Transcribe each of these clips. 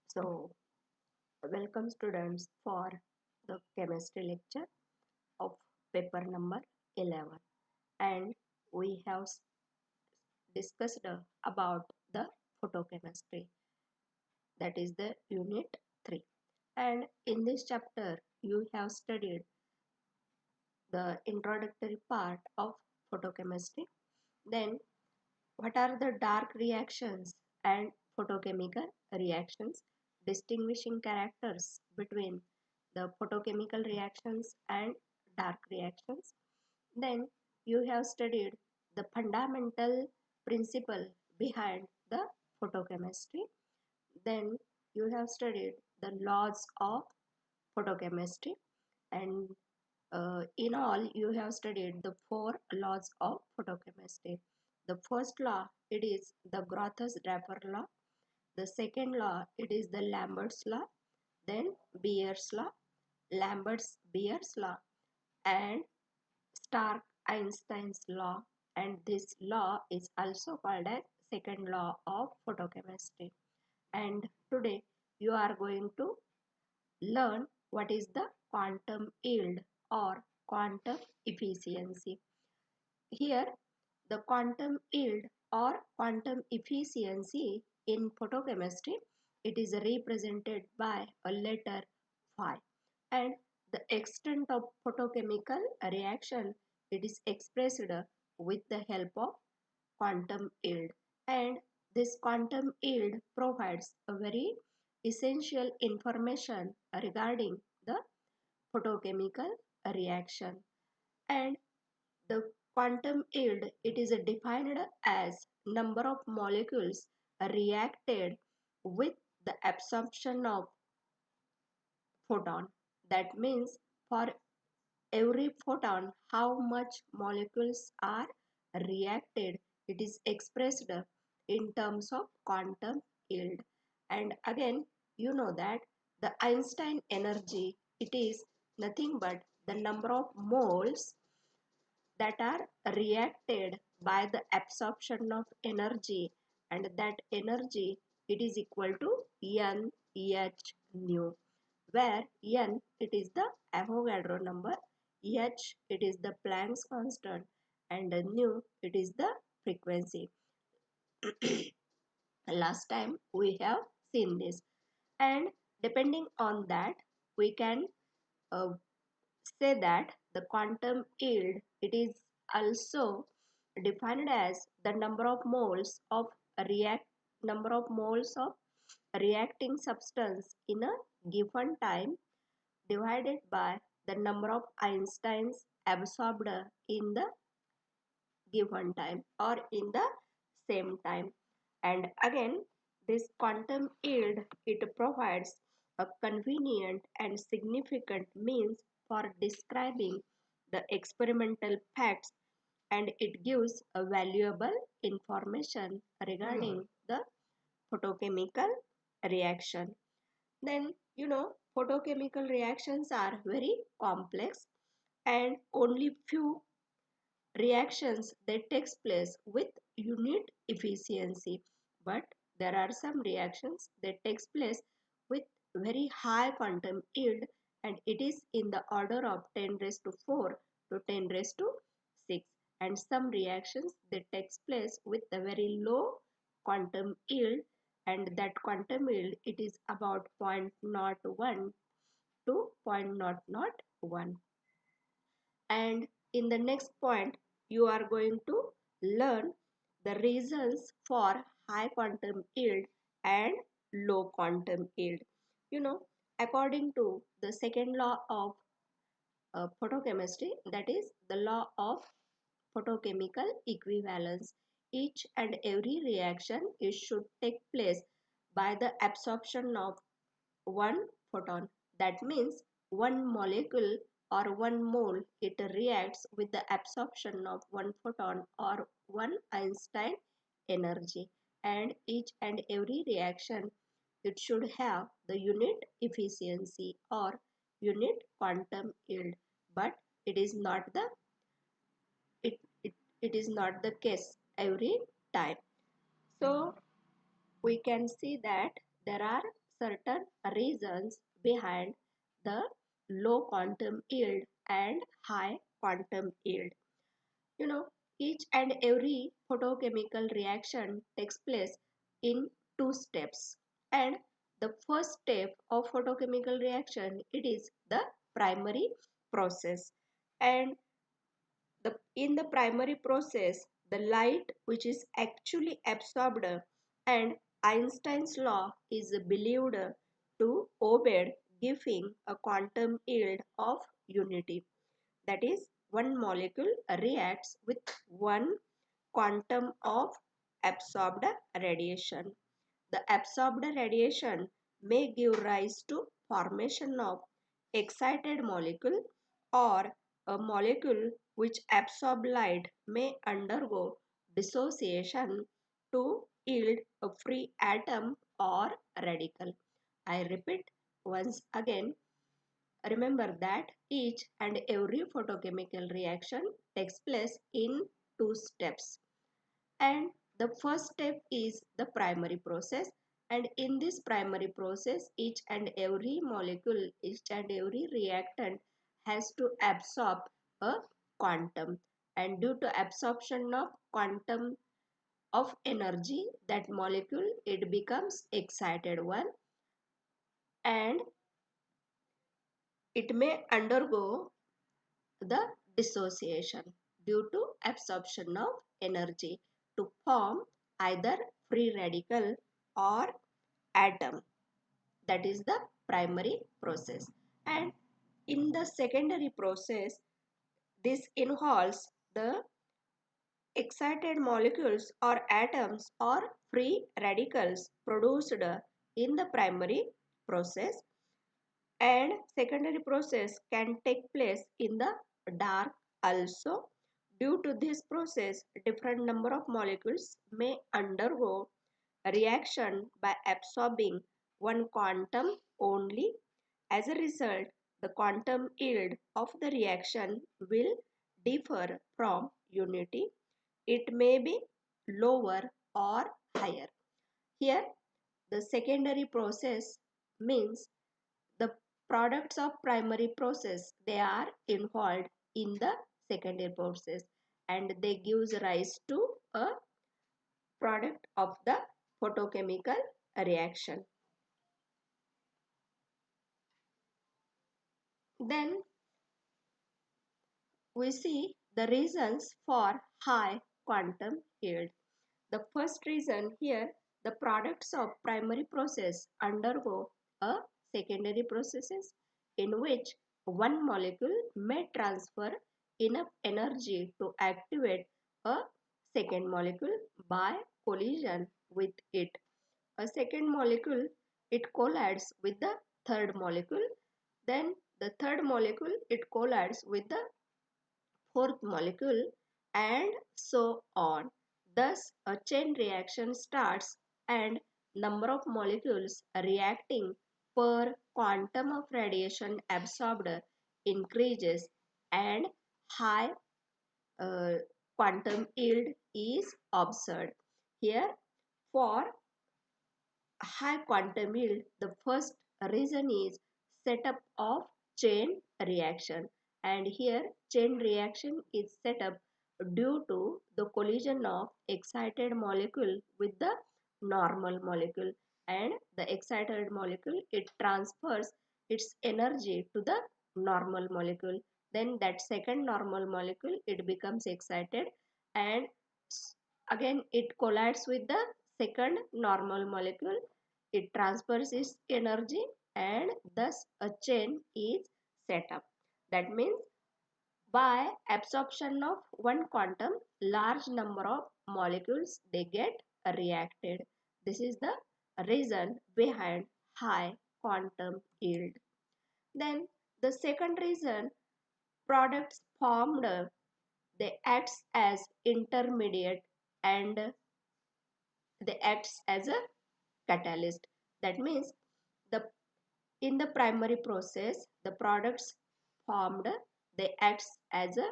So, welcome students for the chemistry lecture of paper number 11, and we have discussed about the photochemistry, that is the unit 3. And in this chapter you have studied the introductory part of photochemistry. Then what are the dark reactions and photochemical reactions, distinguishing characters between the photochemical reactions and dark reactions. Then you have studied the fundamental principle behind the photochemistry. Then you have studied the laws of photochemistry, and in all you have studied the four laws of photochemistry. The first law, it is the Grotthuss-Draper law. The second law, it is the Lambert's law. Then Beer's law, Lambert's-Beer's law, and Stark-Einstein's law. And this law is also called as second law of photochemistry. And today you are going to learn what is the quantum yield or quantum efficiency. Here, the quantum yield or quantum efficiency in photochemistry, it is represented by a letter phi, and the extent of photochemical reaction, it is expressed with the help of quantum yield. And this quantum yield provides a very essential information regarding the photochemical reaction. And the quantum yield, it is defined as number of molecules reacted with the absorption of photon. That means for every photon how much molecules are reacted, it is expressed in terms of quantum yield. And again, you know that the Einstein energy, it is nothing but the number of moles that are reacted by the absorption of energy, and that energy, it is equal to n h nu, where n, it is the Avogadro number, h, it is the Planck's constant, and nu, it is the frequency. Last time we have seen this, and depending on that we can uh, say that the quantum yield, it is also defined as the number of moles of reacting substance in a given time divided by the number of Einsteins absorbed in the given time or in the same time. And again, this quantum yield, it provides a convenient and significant means for describing the experimental facts, and it gives a valuable information regarding the photochemical reaction. Then photochemical reactions are very complex, and only few reactions that takes place with unit efficiency, but there are some reactions that takes place with very high quantum yield, and it is in the order of 10 raised to 4 to 10 raised to 6, and some reactions that takes place with a very low quantum yield, and that quantum yield, it is about 0.01 to 0.001. And in the next point you are going to learn the reasons for high quantum yield and low quantum yield. you know According to the second law of photochemistry, that is the law of photochemical equivalence, each and every reaction, it should take place by the absorption of one photon. That means one molecule or one mole, it reacts with the absorption of one photon or one Einstein energy. And each and every reaction, it should have the unit efficiency or unit quantum yield. But it is not the it, it, it is not the case every time. So we can see that there are certain reasons behind the low quantum yield and high quantum yield. You know, each and every photochemical reaction takes place in two steps. And the first step of photochemical reaction, it is the primary process. And in the primary process, the light which is actually absorbed and Einstein's law is believed to obey, giving a quantum yield of unity. That is, one molecule reacts with one quantum of absorbed radiation. The absorbed radiation may give rise to formation of excited molecule, or a molecule which absorb light may undergo dissociation to yield a free atom or radical. I repeat once again, remember that each and every photochemical reaction takes place in two steps. And the first step is the primary process. And in this primary process, each and every molecule, each and every reactant has to absorb a quantum. And due to absorption of quantum of energy, that molecule, it becomes excited one, and it may undergo the dissociation due to absorption of energy to form either free radical or atom. That is the primary process. And in the secondary process, this involves the excited molecules or atoms or free radicals produced in the primary process, and secondary process can take place in the dark also. Due to this process, different number of molecules may undergo a reaction by absorbing one quantum only. As a result, the quantum yield of the reaction will differ from unity. It may be lower or higher. Here, the secondary process means the products of primary process, they are involved in the secondary process, and they gives rise to a product of the photochemical reaction. Then we see the reasons for high quantum yield. The first reason here, the products of primary process undergo a secondary processes in which one molecule may transfer enough energy to activate a second molecule by collision with it. A second molecule, it collides with the third molecule. Then the third molecule, it collides with the fourth molecule, and so on. Thus, a chain reaction starts, and number of molecules reacting per quantum of radiation absorbed increases, and high uh, quantum yield is observed. Here, for high quantum yield, the first reason is setup of chain reaction. And here chain reaction is set up due to the collision of excited molecule with the normal molecule, and the excited molecule, it transfers its energy to the normal molecule. Then that second normal molecule, it becomes excited, and again it collides with the second normal molecule. It transfers its energy, and thus a chain is set up. That means by absorption of one quantum, large number of molecules, they get reacted. This is the reason behind high quantum yield. Then the second reason, products formed, they acts as intermediate, and they acts as a catalyst. That means the in the primary process, the products formed, they acts as a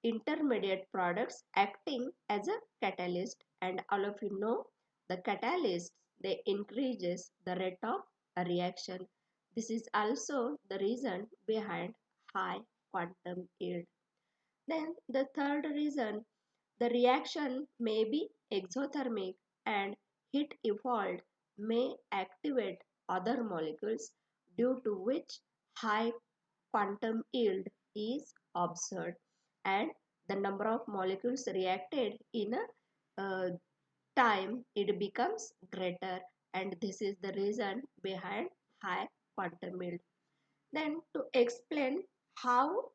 intermediate products acting as a catalyst, and all of you know the catalyst, they increases the rate of reaction. This is also the reason behind high quantum yield. Then the third reason, the reaction may be exothermic and heat evolved may activate other molecules, due to which high quantum yield is observed, and the number of molecules reacted in a time it becomes greater, and this is the reason behind high quantum yield. Then to explain how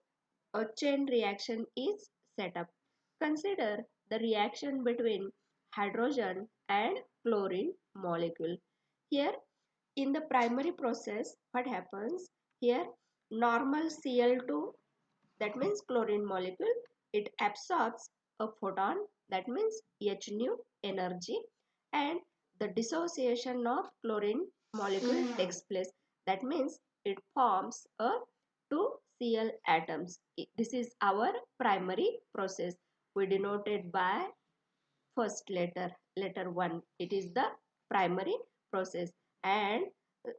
a chain reaction is set up, consider the reaction between hydrogen and chlorine molecule. Here in the primary process, what happens? Here normal Cl2, that means chlorine molecule, it absorbs a photon, that means H nu energy, and the dissociation of chlorine molecule takes place, that means it forms a two Cl atoms. This is our primary process. We denoted by first letter 1. It is the primary process. And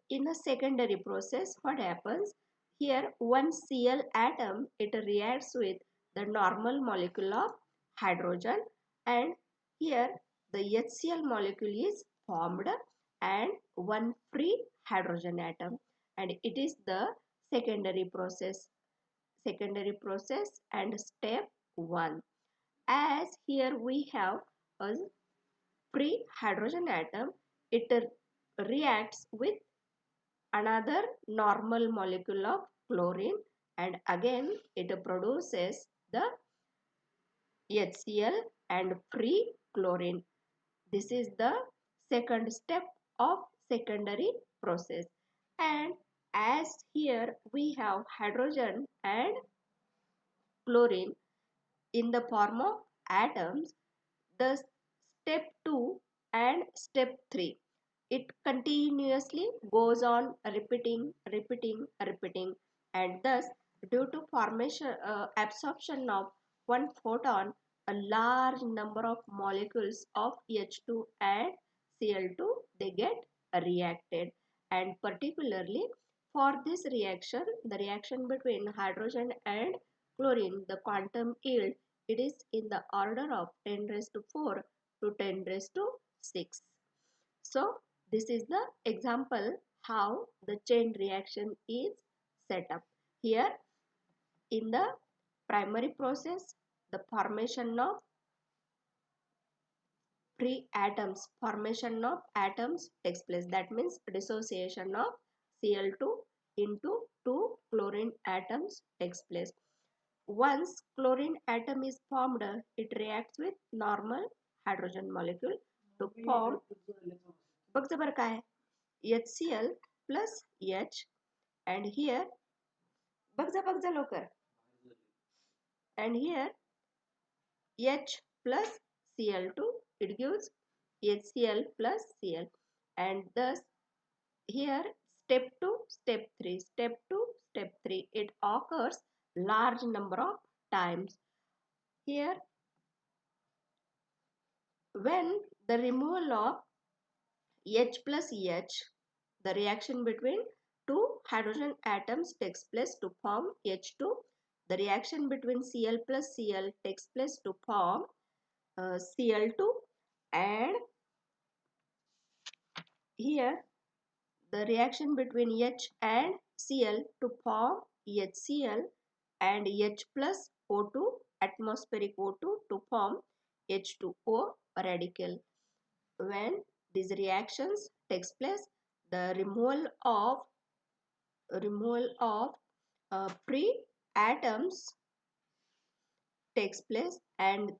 in a secondary process, what happens? Here one Cl atom, it reacts with the normal molecule of hydrogen, and here the HCl molecule is formed and one free hydrogen atom, and it is the secondary process and step 1. As here we have a free hydrogen atom, it reacts with another normal molecule of chlorine, and again it produces the HCl and free chlorine. This is the second step of secondary process. And as here we have hydrogen and chlorine in the form of atoms, the step 2 and step 3, it continuously goes on repeating, and thus due to formation absorption of one photon, a large number of molecules of H2 and Cl2 they get reacted, and particularly for this reaction, the reaction between hydrogen and chlorine, the quantum yield, it is in the order of 10 raised to 4 to 10 raised to 6. So this is the example how the chain reaction is set up. Here in the primary process, the formation of atoms takes place. That means dissociation of Cl2 into two chlorine atoms takes place. Once chlorine atom is formed, it reacts with normal hydrogen molecule to form, बघ बरं काय, HCl plus H, and here बघ जा लवकर, and here H plus Cl2, it gives HCl plus Cl, and thus here step 2, step 3, step 2, step 3, it occurs large number of times. Here when the removal of H plus H, the reaction between two hydrogen atoms takes place to form H2. The reaction between Cl plus Cl takes place to form Cl2, and here the reaction between H and Cl to form HCl, and H plus O2, atmospheric O2, to form H2O radical. When these reactions takes place, the removal of free atoms takes place, and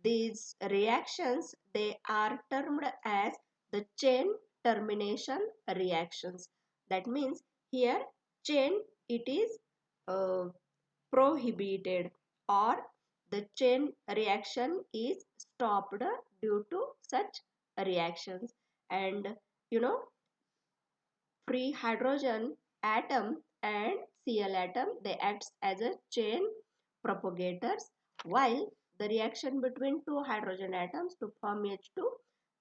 these reactions they are termed as the chain termination reactions. That means here chain it is uh, prohibited, or the chain reaction is stopped due to such reactions. And you know, free hydrogen atom and Cl atom they act as a chain propagators, while the reaction between two hydrogen atoms to form H2,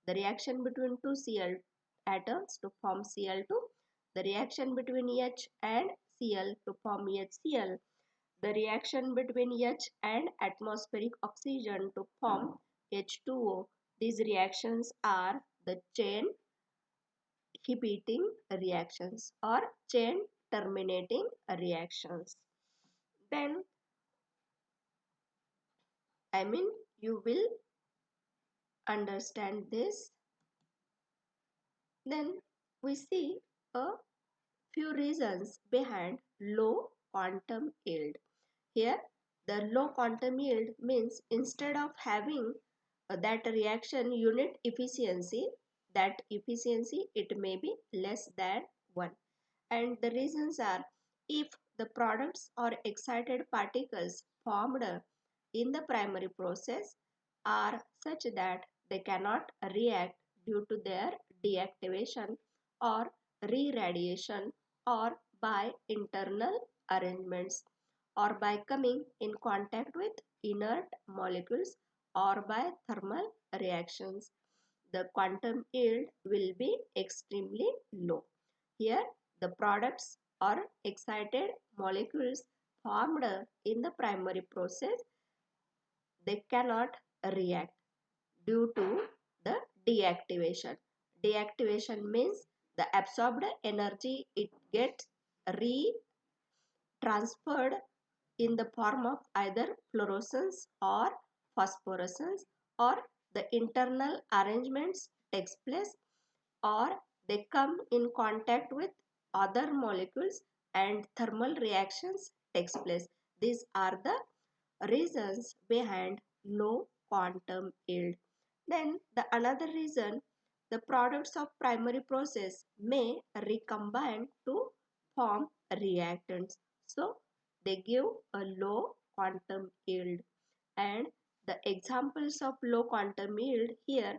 the reaction between two Cl atoms to form Cl2, the reaction between H and Cl to form HCl, the reaction between H and atmospheric oxygen to form H2O. These reactions are the chain inhibiting reactions or chain terminating reactions. Then, you will understand this. Then we see a few reasons behind low quantum yield. Here, the low quantum yield means instead of having that reaction unit efficiency, that efficiency it may be less than 1. And the reasons are, if the products or excited particles formed in the primary process are such that they cannot react due to their deactivation or re-radiation or by internal arrangements or by coming in contact with inert molecules or by thermal reactions, the quantum yield will be extremely low. Here, the products or excited molecules formed in the primary process, they cannot react due to the deactivation. Deactivation means the absorbed energy it gets re-transferred in the form of either fluorescence or phosphorescence, or the internal arrangements takes place, or they come in contact with other molecules and thermal reactions takes place. These are the reasons behind low quantum yield. Then the another reason, the products of primary process may recombine to form reactants. So they give a low quantum yield. And the examples of low quantum yield here,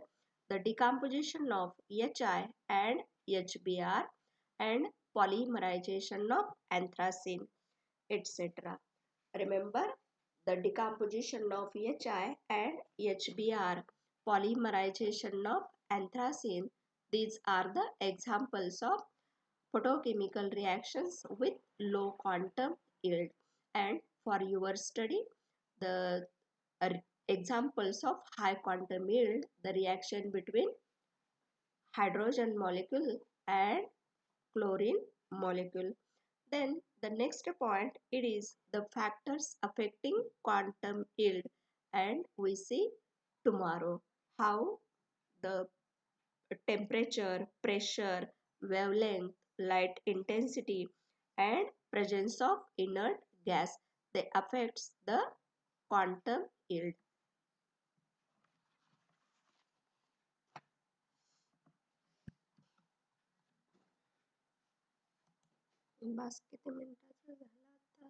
the decomposition of HI and HBr and polymerization of anthracene, etc. Remember, the decomposition of HI and HBr, polymerization of anthracene, these are the examples of photochemical reactions with low quantum yield. And for your study, the examples of high quantum yield, the reaction between hydrogen molecule and chlorine molecule. Then the next point, it is the factors affecting quantum yield, and we see tomorrow how the temperature, pressure, wavelength, light intensity and presence of inert gas, they affects the quantum yield. बस किती मिनिटाचा झाला आता